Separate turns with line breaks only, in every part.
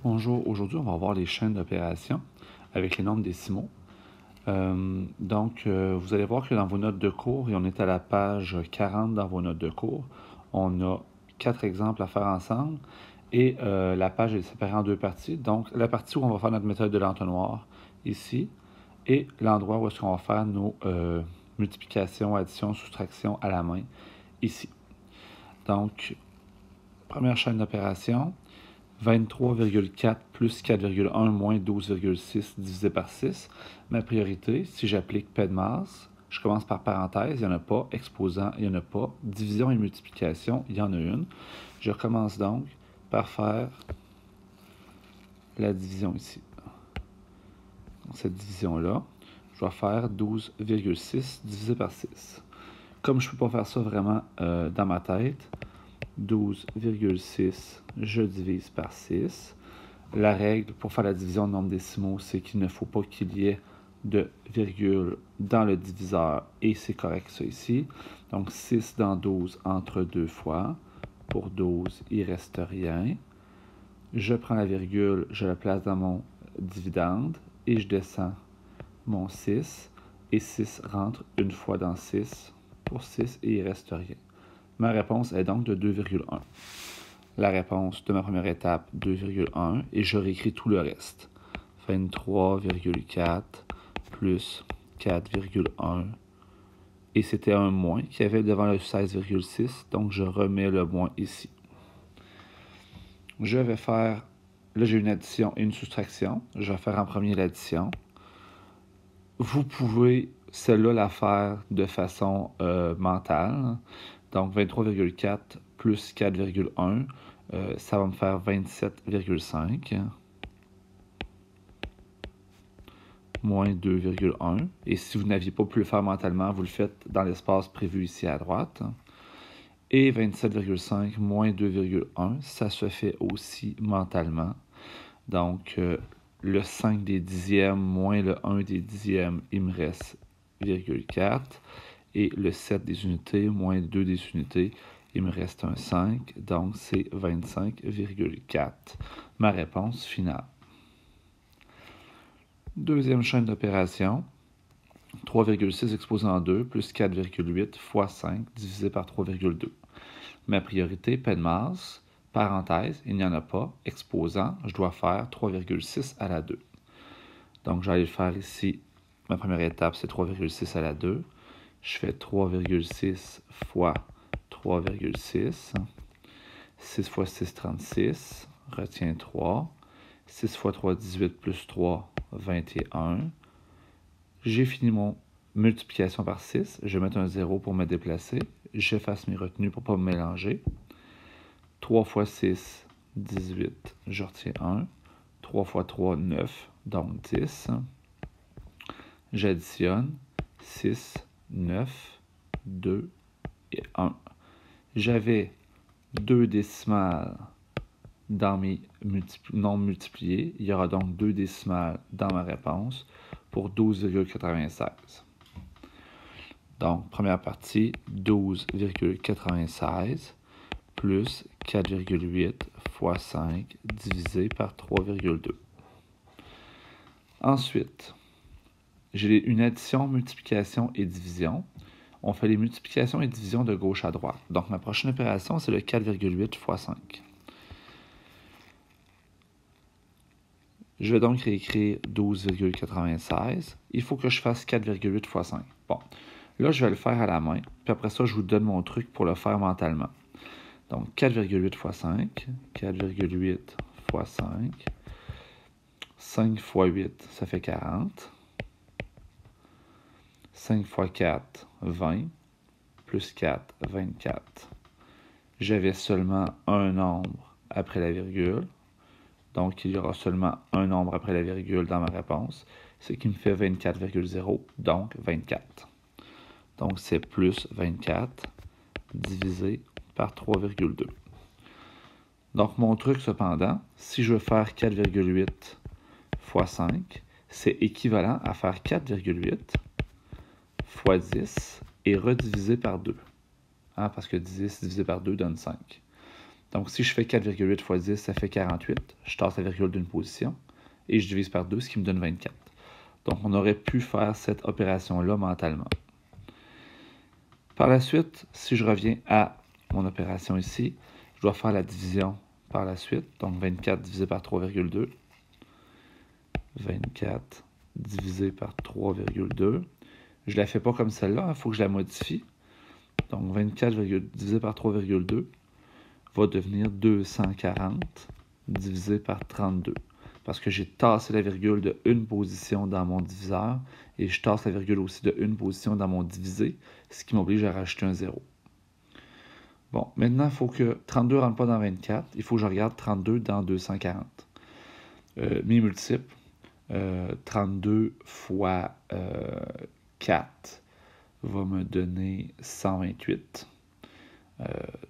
Bonjour, aujourd'hui on va voir les chaînes d'opération avec les nombres décimaux. Vous allez voir que dans vos notes de cours, et on est à la page 40 dans vos notes de cours, on a 4 exemples à faire ensemble et la page est séparée en deux parties. Donc la partie où on va faire notre méthode de l'entonnoir ici et l'endroit où est-ce qu'on va faire nos multiplications, additions, soustractions à la main ici. Donc, première chaîne d'opération. 23,4 plus 4,1 moins 12,6 divisé par 6. Ma priorité, si j'applique P de masse, je commence par parenthèse, il n'y en a pas. Exposant, il n'y en a pas. Division et multiplication, il y en a une. Je recommence donc par faire la division ici. Donc, cette division-là, je vais faire 12,6 divisé par 6. Comme je ne peux pas faire ça vraiment dans ma tête, 12,6, je divise par 6. La règle pour faire la division de nombre décimaux, c'est qu'il ne faut pas qu'il y ait de virgule dans le diviseur, et c'est correct ça ici. Donc 6 dans 12 entre deux fois. Pour 12, il ne reste rien. Je prends la virgule, je la place dans mon dividende, et je descends mon 6, et 6 rentre une fois dans 6 pour 6, et il ne reste rien. Ma réponse est donc de 2,1. La réponse de ma première étape, 2,1, et je réécris tout le reste. 23,4 plus 4,1. Et c'était un moins qu'il y avait devant le 16,6, donc je remets le moins ici. Je vais faire, là j'ai une addition et une soustraction. Je vais faire en premier l'addition. Vous pouvez celle-là la faire de façon mentale. Donc 23,4 plus 4,1, ça va me faire 27,5 moins 2,1. Et si vous n'aviez pas pu le faire mentalement, vous le faites dans l'espace prévu ici à droite. Et 27,5 moins 2,1, ça se fait aussi mentalement. Donc, le 5 des dixièmes moins le 1 des dixièmes, il me reste 0,4. Et le 7 des unités moins 2 des unités, il me reste un 5. Donc, c'est 25,4. Ma réponse finale. Deuxième chaîne d'opération. 3,6 exposant 2 plus 4,8 fois 5 divisé par 3,2. Ma priorité, P de masse, parenthèse, il n'y en a pas. Exposant, je dois faire 3,6 à la 2. Donc, j'allais le faire ici. Ma première étape, c'est 3,6 à la 2. Je fais 3,6 fois 3,6. 6 fois 6, 36. Retiens 3. 6 fois 3, 18 plus 3, 21. J'ai fini mon multiplication par 6. Je vais mettre un 0 pour me déplacer. J'efface mes retenues pour ne pas me mélanger. 3 fois 6, 18. Je retiens 1. 3 fois 3, 9. Donc 10. J'additionne. 6, 9, 2 et 1. J'avais 2 décimales dans mes nombres multipliés. Il y aura donc 2 décimales dans ma réponse pour 12,96. Donc, première partie, 12,96 plus 4,8 fois 5 divisé par 3,2. Ensuite, j'ai une addition, multiplication et division. On fait les multiplications et divisions de gauche à droite. Donc, ma prochaine opération, c'est le 4,8 fois 5. Je vais donc réécrire 12,96. Il faut que je fasse 4,8 fois 5. Bon, là, je vais le faire à la main. Puis après ça, je vous donne mon truc pour le faire mentalement. Donc, 4,8 fois 5. 4,8 fois 5. 5 fois 8, ça fait 40. 5 fois 4, 20. Plus 4, 24. J'avais seulement un nombre après la virgule. Donc, il y aura seulement un nombre après la virgule dans ma réponse, ce qui me fait 24,0, donc 24. Donc, c'est plus 24 divisé par 3,2. Donc, mon truc, cependant, si je veux faire 4,8 fois 5, c'est équivalent à faire 4,8 fois 10 et rediviser par 2. Parce que 10 divisé par 2 donne 5. Donc, si je fais 4,8 fois 10, ça fait 48. Je tasse la virgule d'une position et je divise par 2, ce qui me donne 24. Donc, on aurait pu faire cette opération-là mentalement. Par la suite, si je reviens à mon opération ici, je dois faire la division par la suite. Donc, 24 divisé par 3,2. 24 divisé par 3,2. Je ne la fais pas comme celle-là, il faut que je la modifie. Donc, 24 divisé par 3,2 va devenir 240 divisé par 32. Parce que j'ai tassé la virgule de une position dans mon diviseur et je tasse la virgule aussi de une position dans mon divisé, ce qui m'oblige à rajouter un 0. Bon, maintenant, il faut que 32 ne rentre pas dans 24. Il faut que je regarde 32 dans 240. Mes multiples, 32 fois 4 va me donner 128.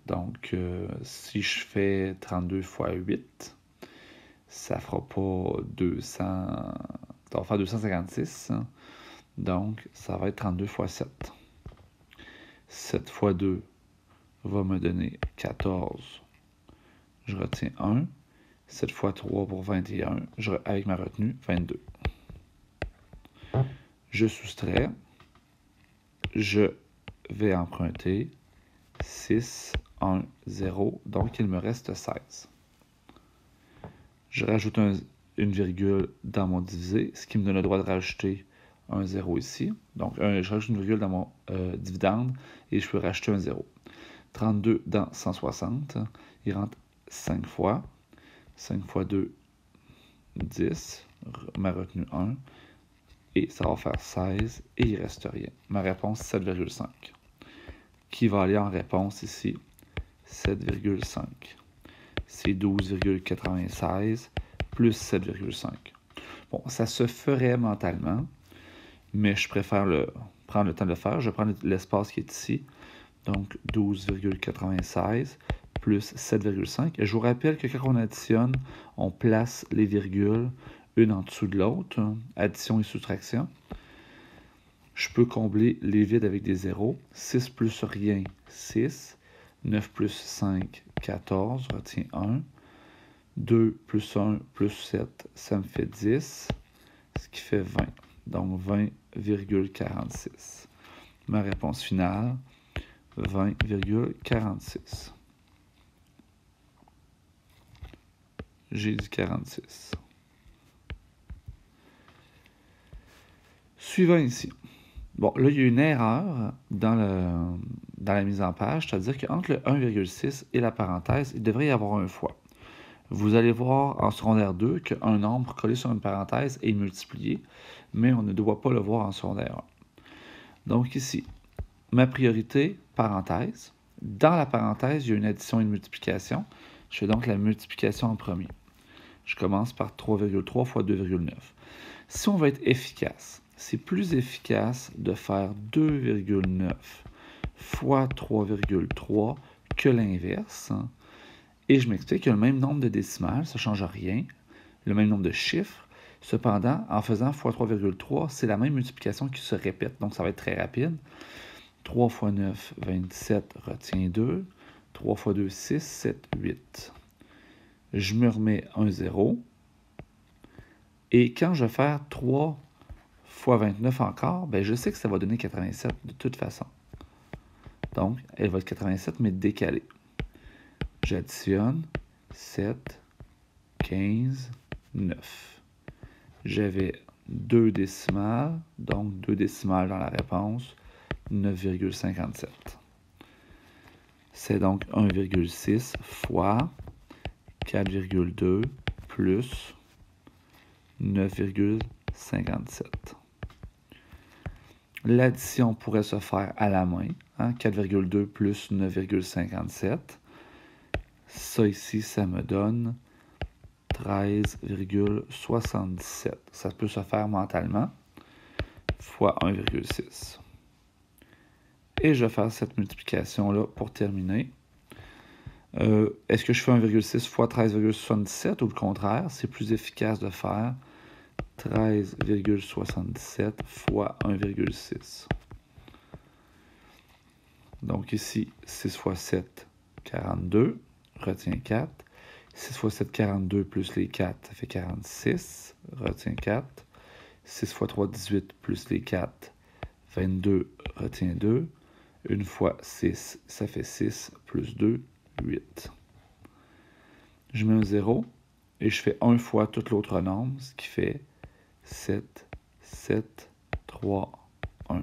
Donc, si je fais 32 fois 8, ça fera pas 200... Ça va faire 256. Hein? Donc, ça va être 32 fois 7. 7 fois 2 va me donner 14. Je retiens 1. 7 fois 3 pour 21. Avec ma retenue, 22. Je soustrais. Je vais emprunter 6, 1, 0. Donc, il me reste 16. Je rajoute une virgule dans mon divisé, ce qui me donne le droit de rajouter un 0 ici. Donc, je rajoute une virgule dans mon dividende et je peux rajouter un 0. 32 dans 160, il rentre 5 fois. 5 fois 2, 10. Ma retenue 1. Et ça va faire 16 et il ne reste rien. Ma réponse, 7,5. Qui va aller en réponse ici? 7,5. C'est 12,96 plus 7,5. Bon, ça se ferait mentalement, mais je préfère prendre le temps de le faire. Je prends l'espace qui est ici. Donc, 12,96 plus 7,5. Et je vous rappelle que quand on additionne, on place les virgules une en dessous de l'autre. Hein, addition et soustraction. Je peux combler les vides avec des zéros. 6 plus rien, 6. 9 plus 5, 14. Retiens 1. 2 plus 1 plus 7, ça me fait 10. Ce qui fait 20. Donc 20,46. Ma réponse finale, 20,46. J'ai dit 46. Suivant ici. Bon, là, il y a une erreur dans la mise en page, c'est-à-dire qu'entre le 1,6 et la parenthèse, il devrait y avoir un fois. Vous allez voir en secondaire 2 qu'un nombre collé sur une parenthèse est multiplié, mais on ne doit pas le voir en secondaire 1. Donc ici, ma priorité, parenthèse. Dans la parenthèse, il y a une addition et une multiplication. Je fais donc la multiplication en premier. Je commence par 3,3 fois 2,9. Si on veut être efficace, c'est plus efficace de faire 2,9 fois 3,3 que l'inverse. Et je m'explique qu'il y a le même nombre de décimales, ça ne change rien, le même nombre de chiffres. Cependant, en faisant fois 3,3, c'est la même multiplication qui se répète, donc ça va être très rapide. 3 fois 9, 27, retiens 2. 3 fois 2, 6, 7, 8. Je me remets un 0. Et quand je vais faire 3 fois 29 encore, ben je sais que ça va donner 87 de toute façon. Donc, elle va être 87, mais décalée. J'additionne 7, 15, 9. J'avais 2 décimales, donc 2 décimales dans la réponse, 9,57. C'est donc 1,6 fois 4,2 plus 9,57. L'addition pourrait se faire à la main. Hein, 4,2 plus 9,57. Ça ici, ça me donne 13,77. Ça peut se faire mentalement fois 1,6. Et je vais faire cette multiplication-là pour terminer. Est-ce que je fais 1,6 fois 13,77 ou le contraire? C'est plus efficace de faire 13,77 fois 1,6. Donc ici, 6 fois 7, 42. retiens 4. 6 fois 7, 42, plus les 4, ça fait 46, retiens 4. 6 fois 3, 18, plus les 4, 22, retiens 2. 1 fois 6, ça fait 6, plus 2, 8. Je mets un 0 et je fais 1 fois tout l'autre nombre, ce qui fait 7, 7, 3, 1.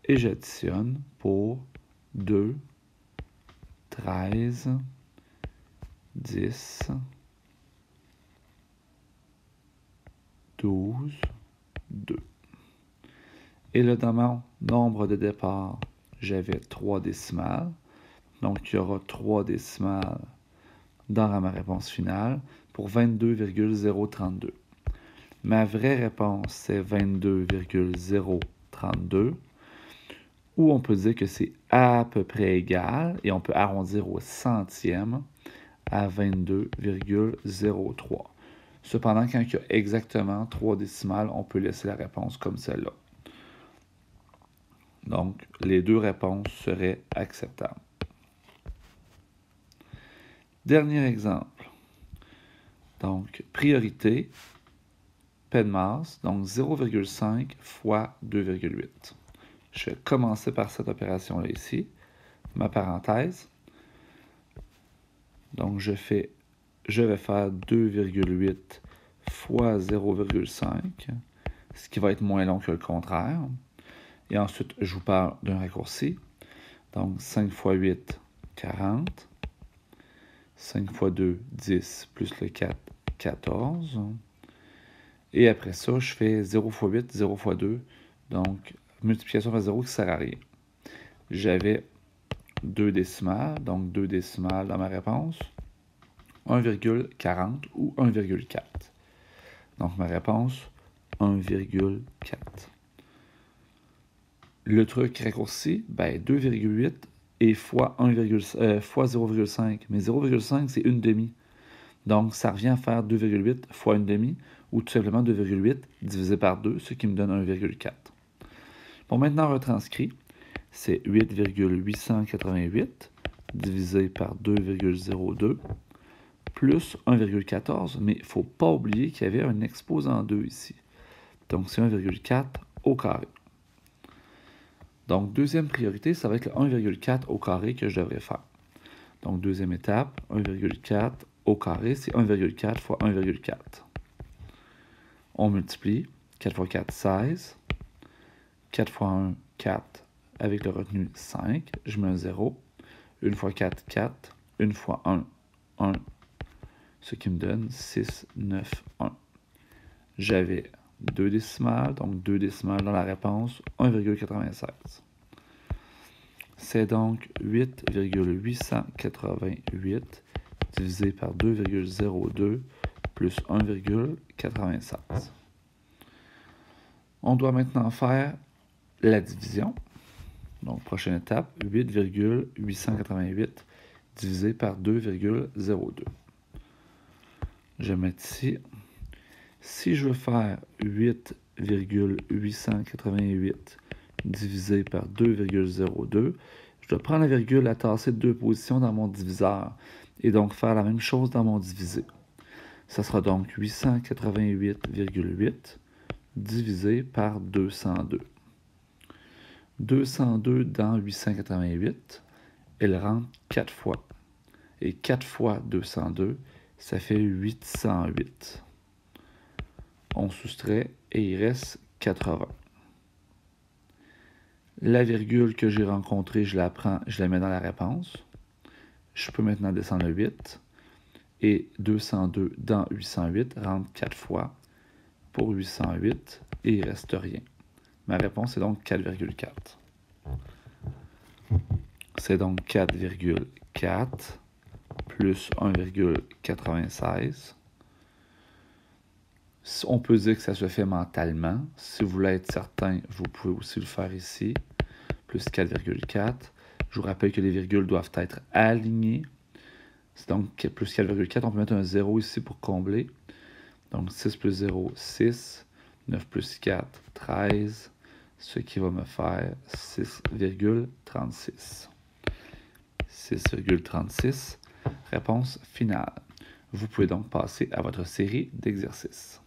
Et j'additionne pour 2, 13, 10, 12, 2. Et là, dans mon nombre de départ, j'avais 3 décimales. Donc, il y aura 3 décimales dans ma réponse finale pour 22,032. Ma vraie réponse, c'est 22,032, ou on peut dire que c'est à peu près égal, et on peut arrondir au centième à 22,03. Cependant, quand il y a exactement 3 décimales, on peut laisser la réponse comme celle-là. Donc, les deux réponses seraient acceptables. Dernier exemple. Donc, priorité, paie de masse, donc 0,5 fois 2,8. Je vais commencer par cette opération-là ici, ma parenthèse. Donc, je vais faire 2,8 fois 0,5, ce qui va être moins long que le contraire. Et ensuite, je vous parle d'un raccourci. Donc, 5 fois 8, 40. 5 fois 2, 10, plus le 4, 14. Et après ça, je fais 0 fois 8, 0 fois 2. Donc, multiplication par 0 qui ne sert à rien. J'avais 2 décimales, donc 2 décimales dans ma réponse. 1,40 ou 1,4. Donc, ma réponse, 1,4. Le truc raccourci, 2,8 et fois 0,5. Mais 0,5, c'est une demi. Donc, ça revient à faire 2,8 fois une demi, ou tout simplement 2,8 divisé par 2, ce qui me donne 1,4. Bon, maintenant, retranscrit, c'est 8,888 divisé par 2,02 plus 1,14, mais il ne faut pas oublier qu'il y avait un exposant 2 ici. Donc, c'est 1,4 au carré. Donc, deuxième priorité, ça va être le 1,4 au carré que je devrais faire. Donc, deuxième étape, 1,4 au carré, c'est 1,4 fois 1,4. On multiplie. 4 fois 4, 16. 4 fois 1, 4. Avec le retenu 5, je mets un 0. 1 fois 4, 4. 1 fois 1, 1. Ce qui me donne 6, 9, 1. J'avais 2 décimales, donc 2 décimales dans la réponse, 1,96. C'est donc 8,888 divisé par 2,02 plus 1,96. On doit maintenant faire la division. Donc, prochaine étape, 8,888 divisé par 2,02. Je vais mettre ici. Si je veux faire 8,888 divisé par 2,02, je dois prendre la virgule à tasser 2 positions dans mon diviseur et donc faire la même chose dans mon divisé. Ça sera donc 888,8 divisé par 202. 202 dans 888, elle rentre 4 fois. Et 4 fois 202, ça fait 808. On soustrait et il reste 80. La virgule que j'ai rencontrée, je la prends, je la mets dans la réponse. Je peux maintenant descendre le 8. Et 202 dans 808 rentre 4 fois pour 808 et il ne reste rien. Ma réponse est donc 4,4. C'est donc 4,4 plus 1,96. On peut dire que ça se fait mentalement. Si vous voulez être certain, vous pouvez aussi le faire ici. Plus 4,4. Je vous rappelle que les virgules doivent être alignées. C'est donc plus 4,4. On peut mettre un 0 ici pour combler. Donc 6 plus 0, 6. 9 plus 4, 13. Ce qui va me faire 6,36. 6,36. Réponse finale. Vous pouvez donc passer à votre série d'exercices.